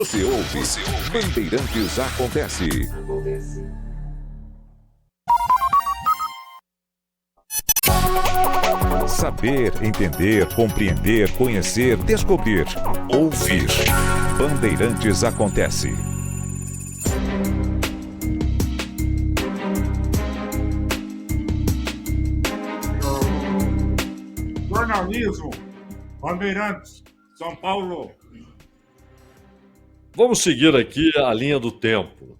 Você ouve Bandeirantes Acontece. Saber, entender, compreender, conhecer, descobrir, ouvir. Bandeirantes Acontece. Jornalismo, Bandeirantes, São Paulo. Vamos seguir aqui a linha do tempo.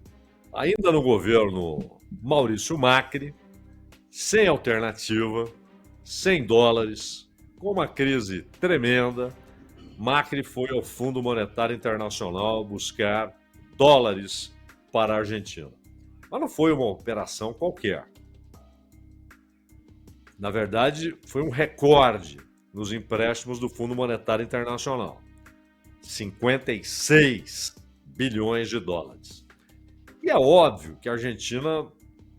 Ainda no governo Maurício Macri, sem alternativa, sem dólares, com uma crise tremenda, Macri foi ao Fundo Monetário Internacional buscar dólares para a Argentina. Mas não foi uma operação qualquer. Na verdade, foi um recorde nos empréstimos do Fundo Monetário Internacional. 56 bilhões de dólares. E é óbvio que a Argentina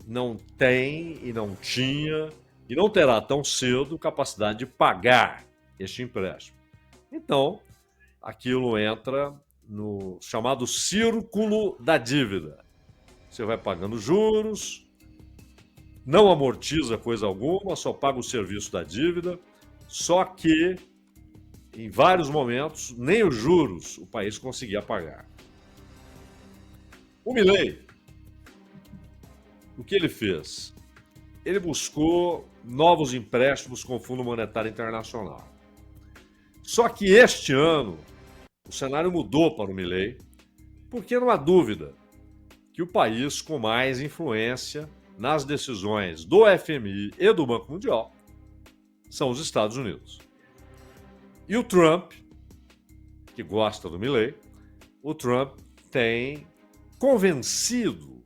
não tem e não tinha e não terá tão cedo capacidade de pagar este empréstimo. Então, aquilo entra no chamado círculo da dívida. Você vai pagando juros, não amortiza coisa alguma, só paga o serviço da dívida, só que em vários momentos, nem os juros o país conseguia pagar. O Milei, o que ele fez? Ele buscou novos empréstimos com o Fundo Monetário Internacional. Só que este ano, o cenário mudou para o Milei, porque não há dúvida que o país com mais influência nas decisões do FMI e do Banco Mundial são os Estados Unidos. E o Trump, que gosta do Milei, o Trump tem convencido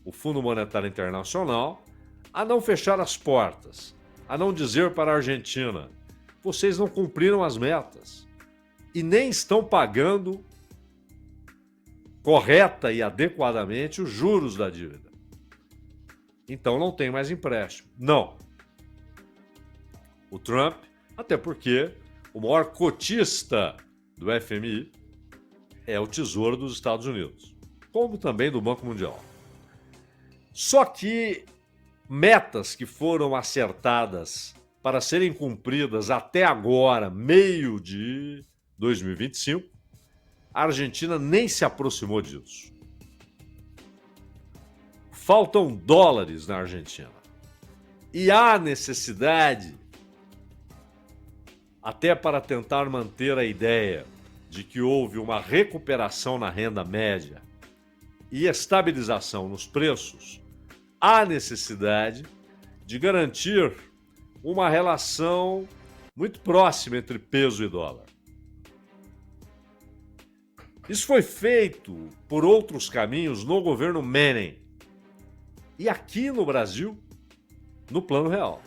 o Fundo Monetário Internacional a não fechar as portas, a não dizer para a Argentina: vocês não cumpriram as metas e nem estão pagando correta e adequadamente os juros da dívida. Então não tem mais empréstimo. Não. O Trump, até porque o maior cotista do FMI é o Tesouro dos Estados Unidos, como também do Banco Mundial. Só que metas que foram acertadas para serem cumpridas até agora, meio de 2025, a Argentina nem se aproximou disso. Faltam dólares na Argentina. E há necessidade, até para tentar manter a ideia de que houve uma recuperação na renda média e estabilização nos preços, há necessidade de garantir uma relação muito próxima entre peso e dólar. Isso foi feito por outros caminhos no governo Menem e aqui no Brasil, no Plano Real.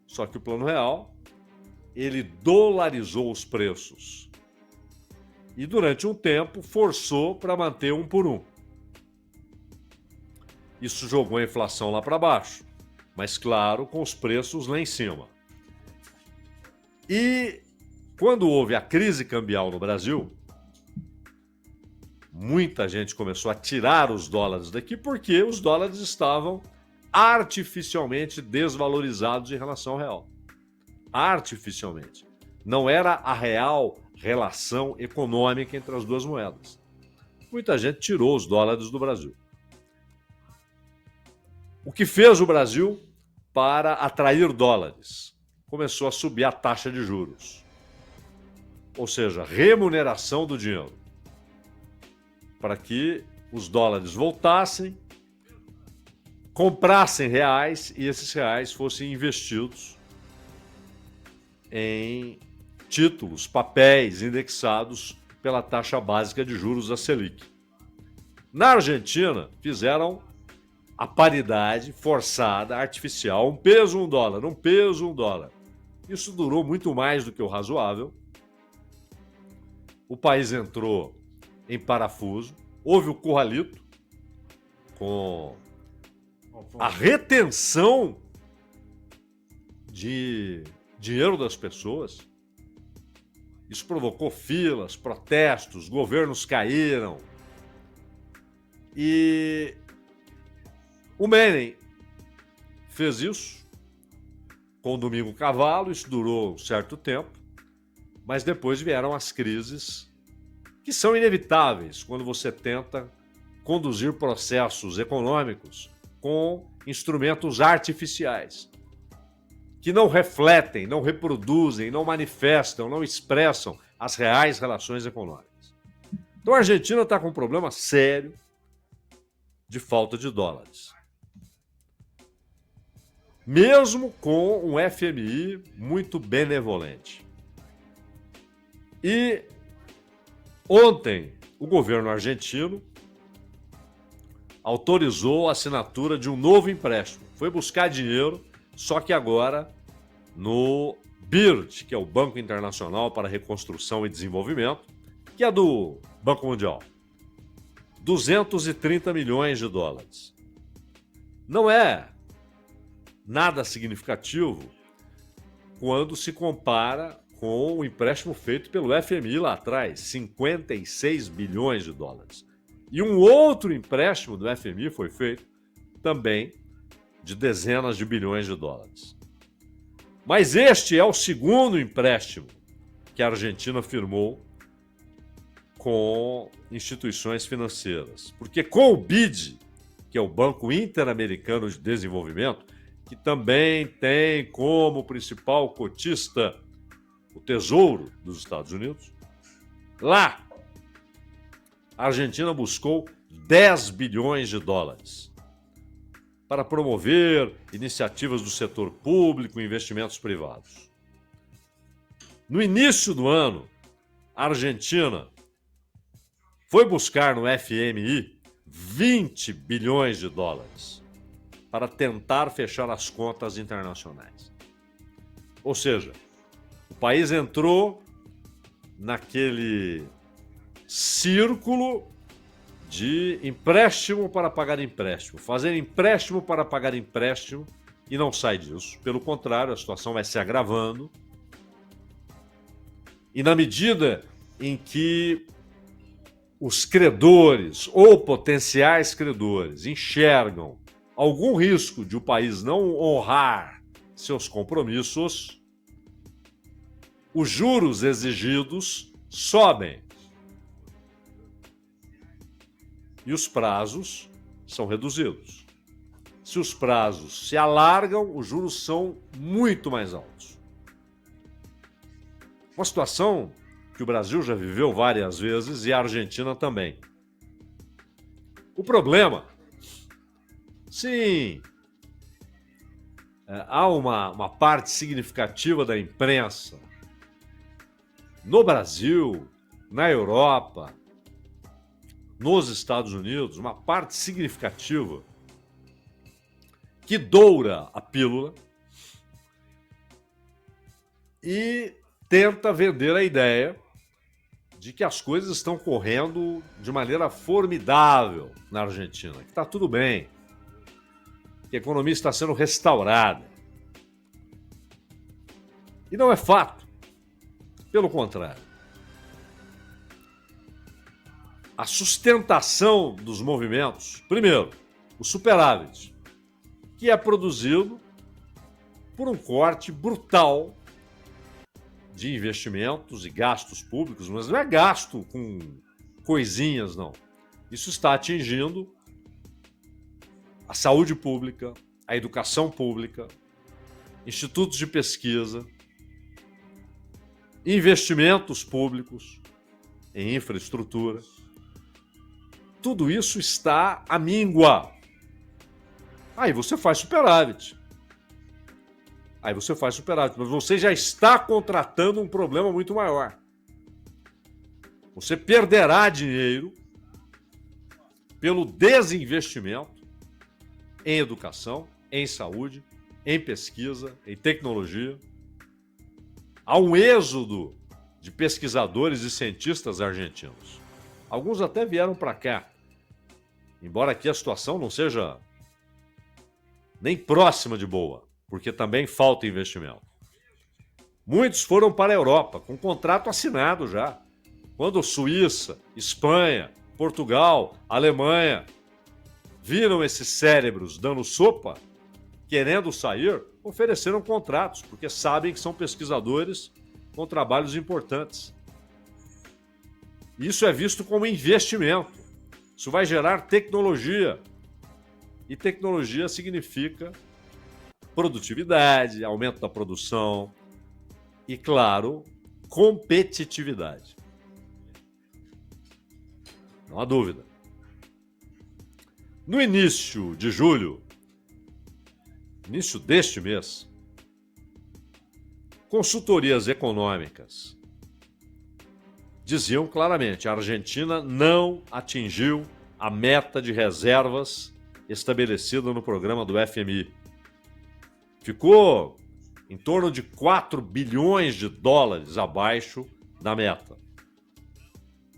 Só que o Plano Real ele dolarizou os preços e durante um tempo forçou para manter 1 por 1. Isso jogou a inflação lá para baixo, mas claro, com os preços lá em cima. E quando houve a crise cambial no Brasil, muita gente começou a tirar os dólares daqui porque os dólares estavam artificialmente desvalorizados em relação ao real. Artificialmente. Não era a real relação econômica entre as duas moedas. Muita gente tirou os dólares do Brasil. O que fez o Brasil para atrair dólares? Começou a subir a taxa de juros. Ou seja, remuneração do dinheiro. Para que os dólares voltassem, comprassem reais e esses reais fossem investidos em títulos, papéis indexados pela taxa básica de juros da Selic. Na Argentina, fizeram a paridade forçada, artificial, um peso, um dólar, um peso, um dólar. Isso durou muito mais do que o razoável. O país entrou em parafuso, houve o curralito com a retenção de dinheiro das pessoas. Isso provocou filas, protestos, governos caíram. E o Menem fez isso com o Domingo Cavalo, isso durou um certo tempo, mas depois vieram as crises que são inevitáveis quando você tenta conduzir processos econômicos com instrumentos artificiais, que não refletem, não reproduzem, não manifestam, não expressam as reais relações econômicas. Então a Argentina está com um problema sério de falta de dólares. Mesmo com um FMI muito benevolente. E ontem o governo argentino autorizou a assinatura de um novo empréstimo. Foi buscar dinheiro, só que agora no BIRD, que é o Banco Internacional para Reconstrução e Desenvolvimento, que é do Banco Mundial. 230 milhões de dólares. Não é nada significativo quando se compara com o empréstimo feito pelo FMI lá atrás, 56 bilhões de dólares. E um outro empréstimo do FMI foi feito também de dezenas de bilhões de dólares. Mas este é o segundo empréstimo que a Argentina firmou com instituições financeiras. Porque com o BID, que é o Banco Interamericano de Desenvolvimento, que também tem como principal cotista o Tesouro dos Estados Unidos, lá a Argentina buscou 10 bilhões de dólares para promover iniciativas do setor público e investimentos privados. No início do ano, a Argentina foi buscar no FMI 20 bilhões de dólares para tentar fechar as contas internacionais. Ou seja, o país entrou naquele círculo de empréstimo para pagar empréstimo, fazer empréstimo para pagar empréstimo e não sai disso. Pelo contrário, a situação vai se agravando. E na medida em que os credores ou potenciais credores enxergam algum risco de o país não honrar seus compromissos, os juros exigidos sobem. E os prazos são reduzidos. Se os prazos se alargam, os juros são muito mais altos. Uma situação que o Brasil já viveu várias vezes e a Argentina também. O problema, sim, há uma parte significativa da imprensa no Brasil, na Europa, nos Estados Unidos, uma parte significativa que doura a pílula e tenta vender a ideia de que as coisas estão correndo de maneira formidável na Argentina, que está tudo bem, que a economia está sendo restaurada. E não é fato. Pelo contrário. A sustentação dos movimentos, primeiro, o superávit, que é produzido por um corte brutal de investimentos e gastos públicos, mas não é gasto com coisinhas, não. Isso está atingindo a saúde pública, a educação pública, institutos de pesquisa, investimentos públicos em infraestrutura. Tudo isso está à míngua. Aí você faz superávit. Mas você já está contratando um problema muito maior. Você perderá dinheiro pelo desinvestimento em educação, em saúde, em pesquisa, em tecnologia. Há um êxodo de pesquisadores e cientistas argentinos. Alguns até vieram para cá, embora aqui a situação não seja nem próxima de boa, porque também falta investimento. Muitos foram para a Europa, com contrato assinado já. Quando Suíça, Espanha, Portugal, Alemanha viram esses cérebros dando sopa, querendo sair, ofereceram contratos, porque sabem que são pesquisadores com trabalhos importantes. Isso é visto como investimento. Isso vai gerar tecnologia. E tecnologia significa produtividade, aumento da produção e, claro, competitividade. Não há dúvida. No início de julho, início deste mês, consultorias econômicas diziam claramente: a Argentina não atingiu a meta de reservas estabelecida no programa do FMI. Ficou em torno de 4 bilhões de dólares abaixo da meta.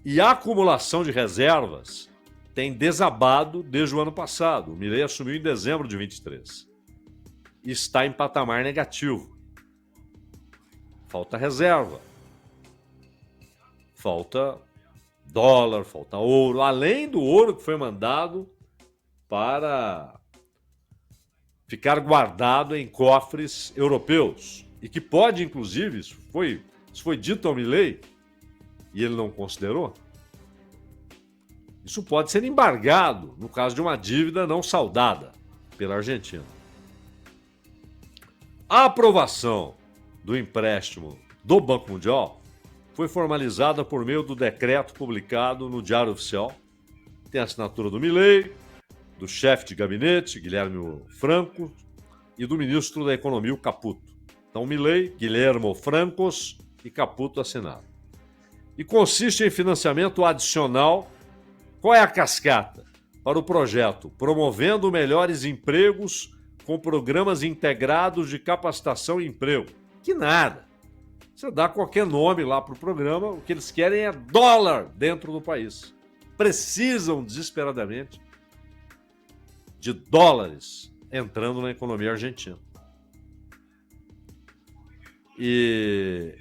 E a acumulação de reservas tem desabado desde o ano passado. O Milei assumiu em dezembro de 23. E está em patamar negativo. Falta reserva. Falta dólar, falta ouro. Além do ouro que foi mandado para ficar guardado em cofres europeus. E que pode, inclusive, isso foi dito ao Milei, e ele não considerou, isso pode ser embargado no caso de uma dívida não saldada pela Argentina. A aprovação do empréstimo do Banco Mundial foi formalizada por meio do decreto publicado no Diário Oficial. Tem a assinatura do Milei, do chefe de gabinete, Guilherme Franco, e do ministro da Economia, o Caputo. Então, Milei, Guilherme Francos e Caputo assinaram. E consiste em financiamento adicional. Qual é a cascata? Para o projeto, promovendo melhores empregos com programas integrados de capacitação e emprego. Que nada. Você dá qualquer nome lá para o programa, o que eles querem é dólar dentro do país. Precisam desesperadamente de dólares entrando na economia argentina. E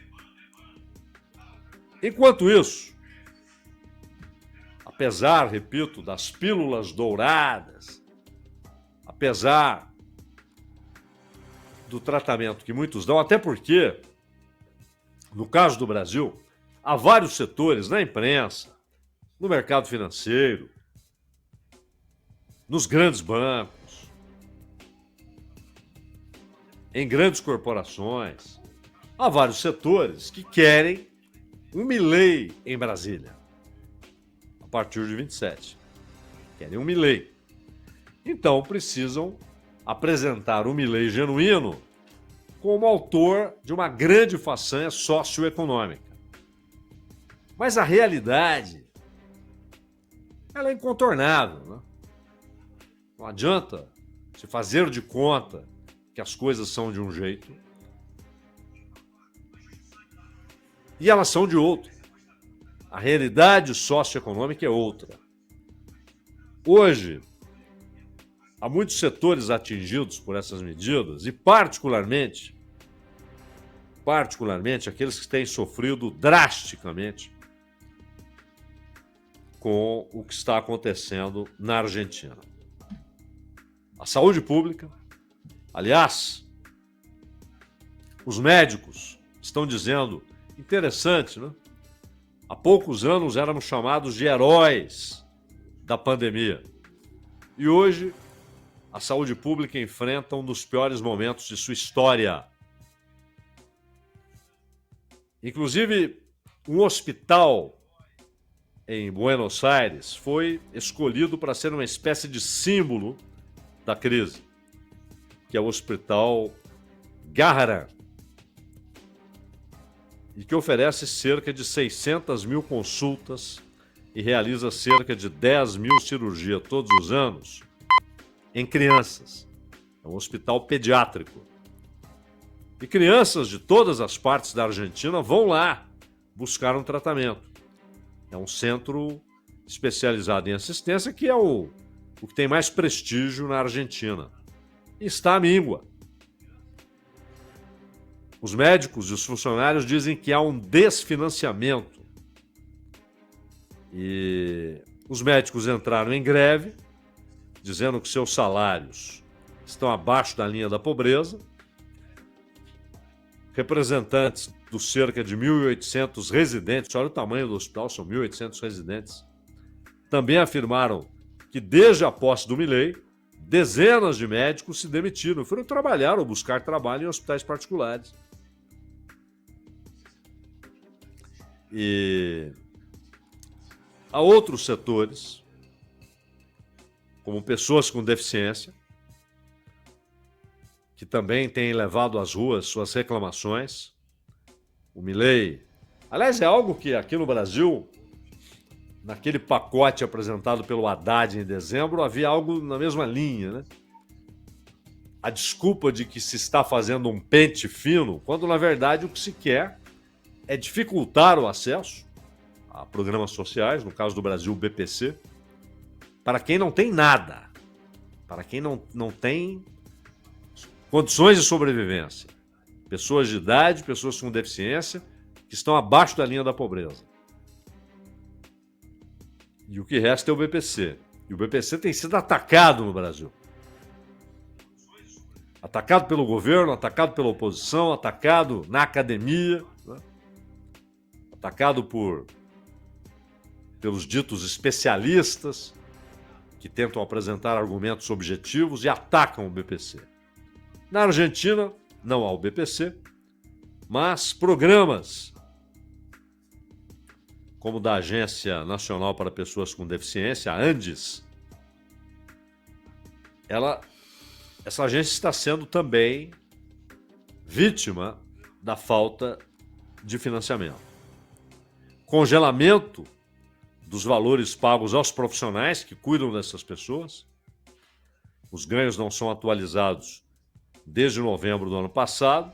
enquanto isso, apesar, repito, das pílulas douradas, apesar do tratamento que muitos dão, até porque, no caso do Brasil, há vários setores na imprensa, no mercado financeiro, nos grandes bancos, em grandes corporações, há vários setores que querem um Milei em Brasília, a partir de 27. Querem um Milei. Então precisam apresentar um Milei genuíno como autor de uma grande façanha socioeconômica. Mas a realidade, ela é incontornável, né? Não adianta se fazer de conta que as coisas são de um jeito e elas são de outro. A realidade socioeconômica é outra. Hoje, há muitos setores atingidos por essas medidas e particularmente aqueles que têm sofrido drasticamente com o que está acontecendo na Argentina. A saúde pública, aliás, os médicos estão dizendo, interessante, né? Há poucos anos éramos chamados de heróis da pandemia. E hoje, a saúde pública enfrenta um dos piores momentos de sua história. Inclusive, um hospital em Buenos Aires foi escolhido para ser uma espécie de símbolo da crise, que é o Hospital Garrahan, e que oferece cerca de 600 mil consultas e realiza cerca de 10 mil cirurgias todos os anos em crianças. É um hospital pediátrico. E crianças de todas as partes da Argentina vão lá buscar um tratamento. É um centro especializado em assistência que é o que tem mais prestígio na Argentina. E está à míngua. Os médicos e os funcionários dizem que há um desfinanciamento. E os médicos entraram em greve, dizendo que seus salários estão abaixo da linha da pobreza. Representantes dos cerca de 1.800 residentes, olha o tamanho do hospital, são 1.800 residentes, também afirmaram que desde a posse do Milei, dezenas de médicos se demitiram, foram trabalhar ou buscar trabalho em hospitais particulares. E há outros setores, como pessoas com deficiência, que também têm levado às ruas suas reclamações. O Milei, aliás, é algo que aqui no Brasil, naquele pacote apresentado pelo Haddad em dezembro, havia algo na mesma linha, né? A desculpa de que se está fazendo um pente fino, quando na verdade o que se quer é dificultar o acesso a programas sociais, no caso do Brasil, o BPC, para quem não tem nada, para quem não tem condições de sobrevivência. Pessoas de idade, pessoas com deficiência, que estão abaixo da linha da pobreza. E o que resta é o BPC. E o BPC tem sido atacado no Brasil. Atacado pelo governo, atacado pela oposição, atacado na academia, né? Atacado pelos ditos especialistas, que tentam apresentar argumentos objetivos e atacam o BPC. Na Argentina, não há o BPC, mas programas como da Agência Nacional para Pessoas com Deficiência, a ANDES, essa agência está sendo também vítima da falta de financiamento. Congelamento dos valores pagos aos profissionais que cuidam dessas pessoas. Os ganhos não são atualizados desde novembro do ano passado.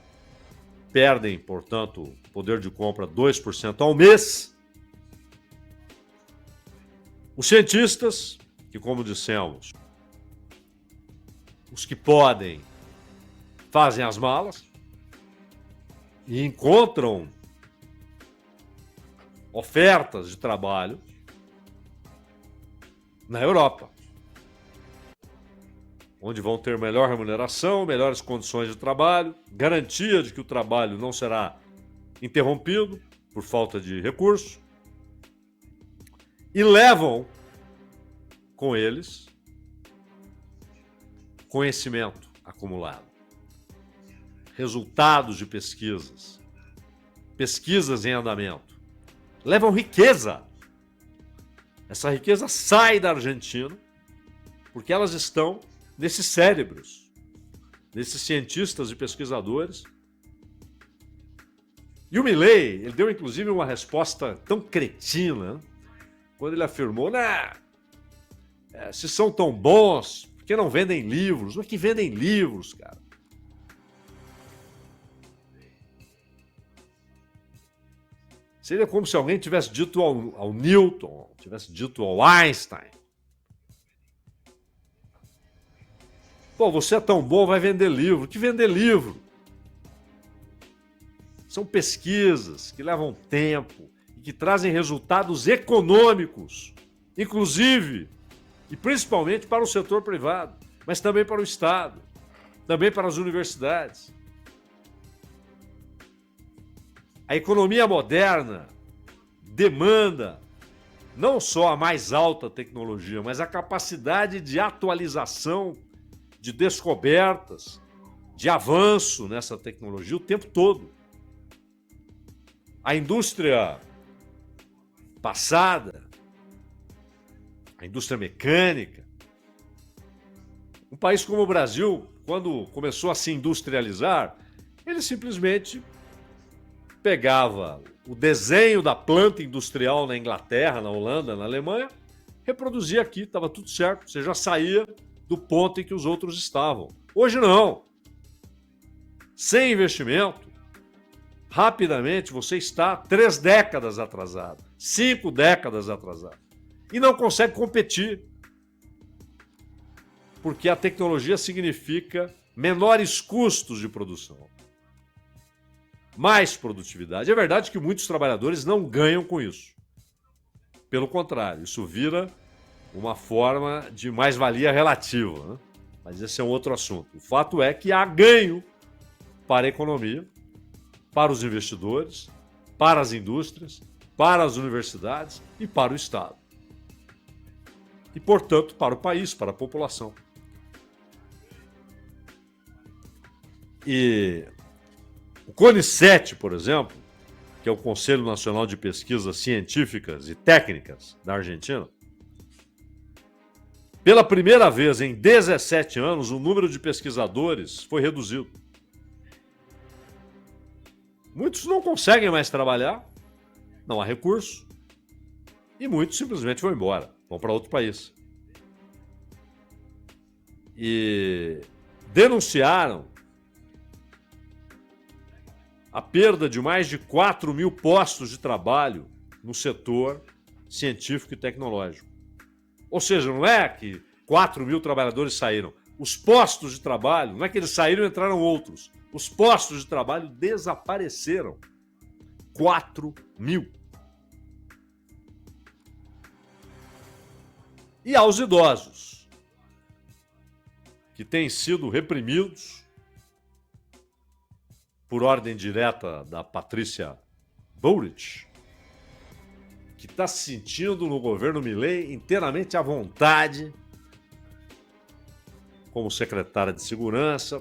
Perdem, portanto, poder de compra 2% ao mês. Os cientistas, que como dissemos, os que podem fazem as malas e encontram ofertas de trabalho na Europa, onde vão ter melhor remuneração, melhores condições de trabalho, garantia de que o trabalho não será interrompido por falta de recursos, e levam com eles conhecimento acumulado, resultados de pesquisas, pesquisas em andamento, levam riqueza. Essa riqueza sai da Argentina porque elas estão nesses cérebros, desses cientistas e pesquisadores. E o Milei, ele deu inclusive uma resposta tão cretina, né? Quando ele afirmou, se são tão bons, por que não vendem livros? Mas que vendem livros, cara? Seria como se alguém tivesse dito ao Newton, tivesse dito ao Einstein: pô, você é tão bom, vai vender livro. Que vender livro? São pesquisas que levam tempo e que trazem resultados econômicos, inclusive e principalmente para o setor privado, mas também para o Estado, também para as universidades. A economia moderna demanda não só a mais alta tecnologia, mas a capacidade de atualização, de descobertas, de avanço nessa tecnologia o tempo todo. A indústria passada, a indústria mecânica, um país como o Brasil, quando começou a se industrializar, ele simplesmente pegava o desenho da planta industrial na Inglaterra, na Holanda, na Alemanha, reproduzia aqui, estava tudo certo, você já saía do ponto em que os outros estavam. Hoje não. Sem investimento, rapidamente você está 3 décadas atrasado, 5 décadas atrasado, e não consegue competir, porque a tecnologia significa menores custos de produção. mais produtividade. É verdade que muitos trabalhadores não ganham com isso. Pelo contrário, isso vira uma forma de mais-valia relativa, né? Mas esse é um outro assunto. O fato é que há ganho para a economia, para os investidores, para as indústrias, para as universidades e para o Estado. E, portanto, para o país, para a população. E o CONICET, por exemplo, que é o Conselho Nacional de Pesquisas Científicas e Técnicas da Argentina, pela primeira vez em 17 anos, o número de pesquisadores foi reduzido. Muitos não conseguem mais trabalhar, não há recurso, e muitos simplesmente vão embora, vão para outro país. E denunciaram a perda de mais de 4 mil postos de trabalho no setor científico e tecnológico. Ou seja, não é que 4 mil trabalhadores saíram. Os postos de trabalho, não é que eles saíram e entraram outros. Os postos de trabalho desapareceram. 4 mil. E aos idosos, que têm sido reprimidos por ordem direta da Patrícia Bullrich, que está se sentindo no governo Milei inteiramente à vontade, como secretária de Segurança,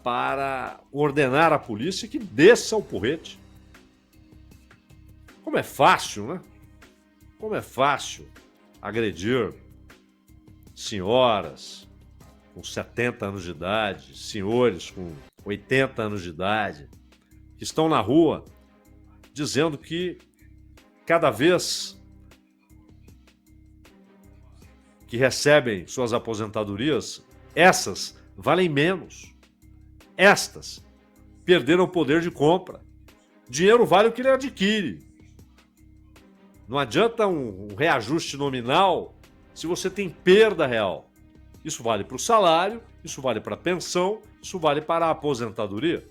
para ordenar à polícia que desça o porrete. Como é fácil, né? Como é fácil agredir senhoras com 70 anos de idade, senhores com 80 anos de idade, que estão na rua dizendo que cada vez que recebem suas aposentadorias, essas valem menos. Estas perderam o poder de compra. Dinheiro vale o que ele adquire. Não adianta um reajuste nominal se você tem perda real. Isso vale para o salário, isso vale para a pensão, isso vale para a aposentadoria.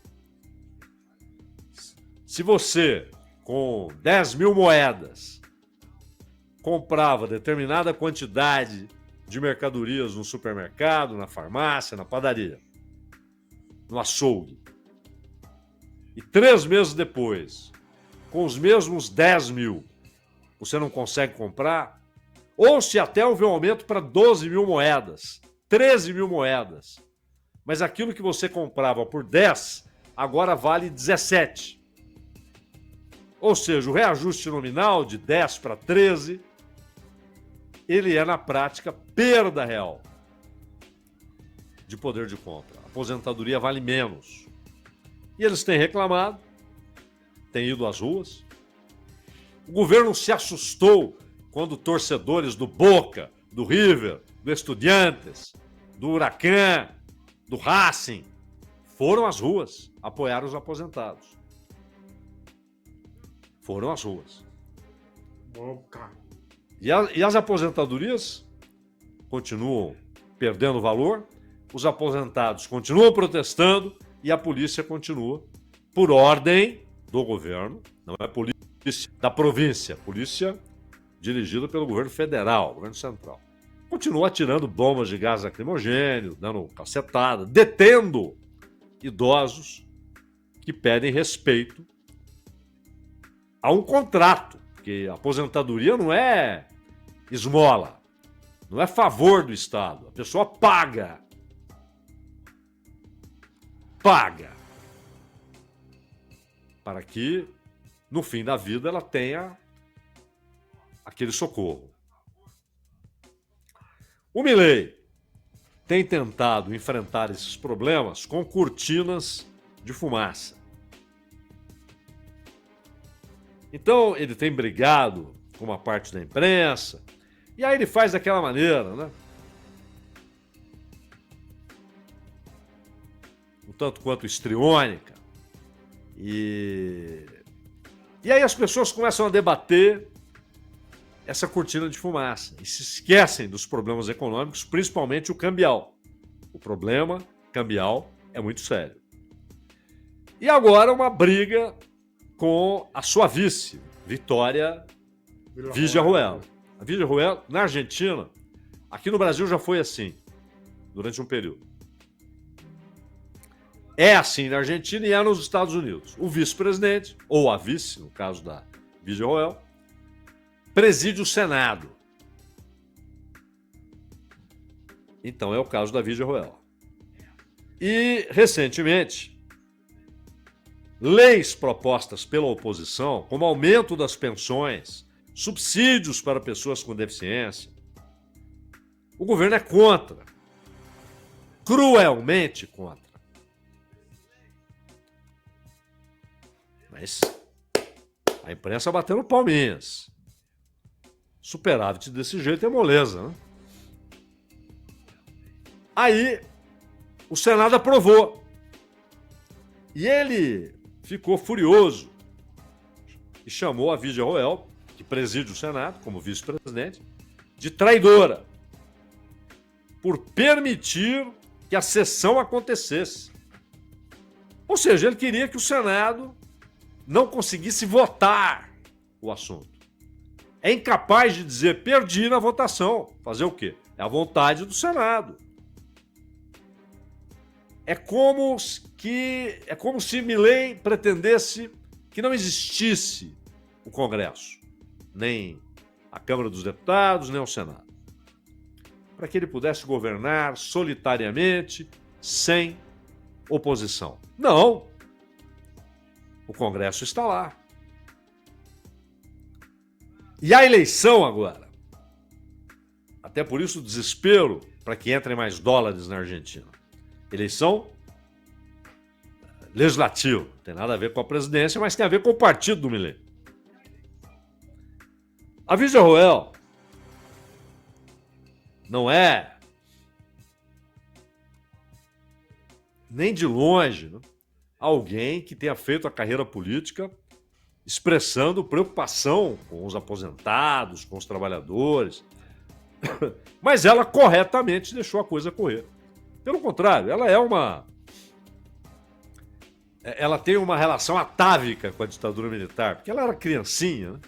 Se você, com 10 mil moedas, comprava determinada quantidade de mercadorias no supermercado, na farmácia, na padaria, no açougue, e 3 meses depois, com os mesmos 10 mil, você não consegue comprar, ou se até houve um aumento para 12 mil moedas, 13 mil moedas, mas aquilo que você comprava por 10, agora vale 17. Ou seja, o reajuste nominal de 10 para 13, ele é, na prática, perda real de poder de compra. A aposentadoria vale menos. E eles têm reclamado, têm ido às ruas. O governo se assustou quando torcedores do Boca, do River, do Estudiantes, do Huracan, do Racing, foram às ruas apoiar os aposentados. Foram às ruas. Boca. E as aposentadorias continuam perdendo valor, os aposentados continuam protestando e a polícia continua, por ordem do governo, não é polícia da província, polícia dirigida pelo governo federal, governo central. Continua atirando bombas de gás lacrimogêneo, dando cacetada, detendo idosos que pedem respeito a um contrato, porque a aposentadoria não é esmola, não é favor do Estado. A pessoa paga. Para que, no fim da vida, ela tenha aquele socorro. O Milei tem tentado enfrentar esses problemas com cortinas de fumaça. Então, ele tem brigado com uma parte da imprensa, e aí ele faz daquela maneira, né? Um tanto quanto histriônica. E aí as pessoas começam a debater essa cortina de fumaça e se esquecem dos problemas econômicos, principalmente o cambial. O problema cambial é muito sério. E agora uma briga com a sua vice, Vitória Villarruel. A Villarruel, na Argentina, aqui no Brasil já foi assim, durante um período. É assim na Argentina e é nos Estados Unidos. O vice-presidente, ou a vice, no caso da Villarruel, preside o Senado. Então é o caso da Villarruel. E, recentemente, leis propostas pela oposição, como aumento das pensões, subsídios para pessoas com deficiência, o governo é contra. Cruelmente contra. Mas a imprensa batendo palminhas. Superávit desse jeito é moleza, né? Aí, o Senado aprovou. E ele ficou furioso e chamou a Villarruel, que preside o Senado como vice-presidente, de traidora por permitir que a sessão acontecesse. Ou seja, ele queria que o Senado não conseguisse votar o assunto. É incapaz de dizer perdi na votação. Fazer o quê? É a vontade do Senado. É como se Milei pretendesse que não existisse o Congresso, nem a Câmara dos Deputados, nem o Senado. Para que ele pudesse governar solitariamente, sem oposição. Não! O Congresso está lá. E a eleição agora? Até por isso o desespero para que entrem mais dólares na Argentina. Eleição legislativa. Não tem nada a ver com a presidência, mas tem a ver com o partido do Milei. A Villarruel não é nem de longe, né, alguém que tenha feito a carreira política expressando preocupação com os aposentados, com os trabalhadores. Mas ela corretamente deixou a coisa correr. Pelo contrário, ela tem uma relação atávica com a ditadura militar, porque ela era criancinha, né?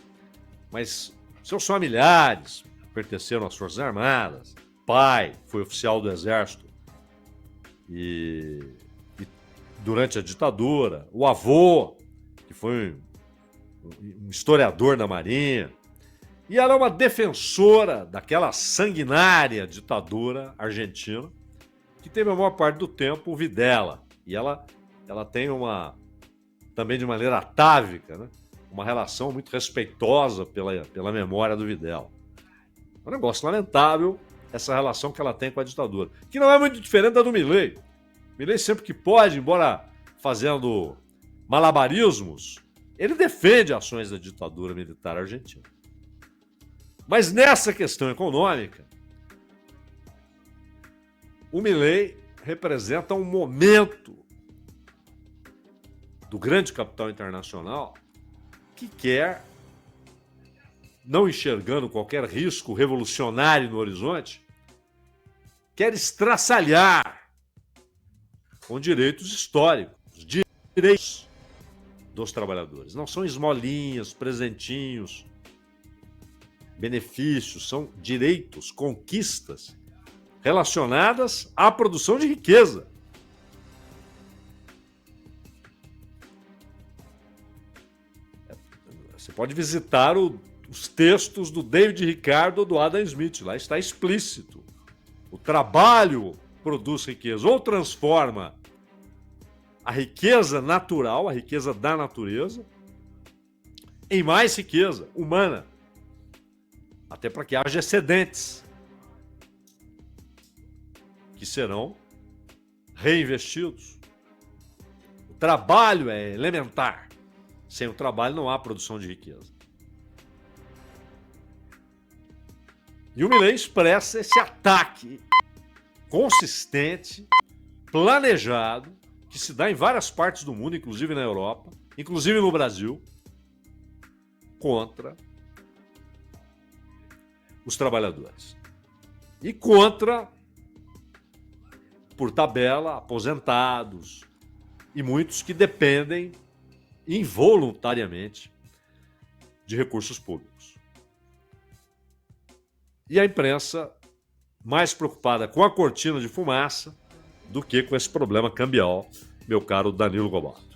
Mas seus familiares pertenceram às Forças Armadas, pai foi oficial do Exército e durante a ditadura, o avô, que foi um historiador da Marinha, e ela é uma defensora daquela sanguinária ditadura argentina, que teve a maior parte do tempo o Videla. E ela tem também de maneira atávica, né, uma relação muito respeitosa pela memória do Videla. É um negócio lamentável essa relação que ela tem com a ditadura, que não é muito diferente da do Milei. Milei sempre que pode, embora fazendo malabarismos, ele defende ações da ditadura militar argentina. Mas nessa questão econômica, o Milei representa um momento do grande capital internacional que quer, não enxergando qualquer risco revolucionário no horizonte, quer estraçalhar com direitos históricos, direitos dos trabalhadores. Não são esmolinhas, presentinhos, benefícios, são direitos, conquistas relacionadas à produção de riqueza. Você pode visitar os textos do David Ricardo ou do Adam Smith, lá está explícito. O trabalho produz riqueza ou transforma a riqueza natural, a riqueza da natureza, em mais riqueza humana. Até para que haja excedentes que serão reinvestidos. O trabalho é elementar. Sem o trabalho não há produção de riqueza. E o Milei expressa esse ataque consistente, planejado, que se dá em várias partes do mundo, inclusive na Europa, inclusive no Brasil, contra os trabalhadores. E contra, por tabela, aposentados, e muitos que dependem involuntariamente de recursos públicos. E a imprensa mais preocupada com a cortina de fumaça do que com esse problema cambial, meu caro Danilo Gobato.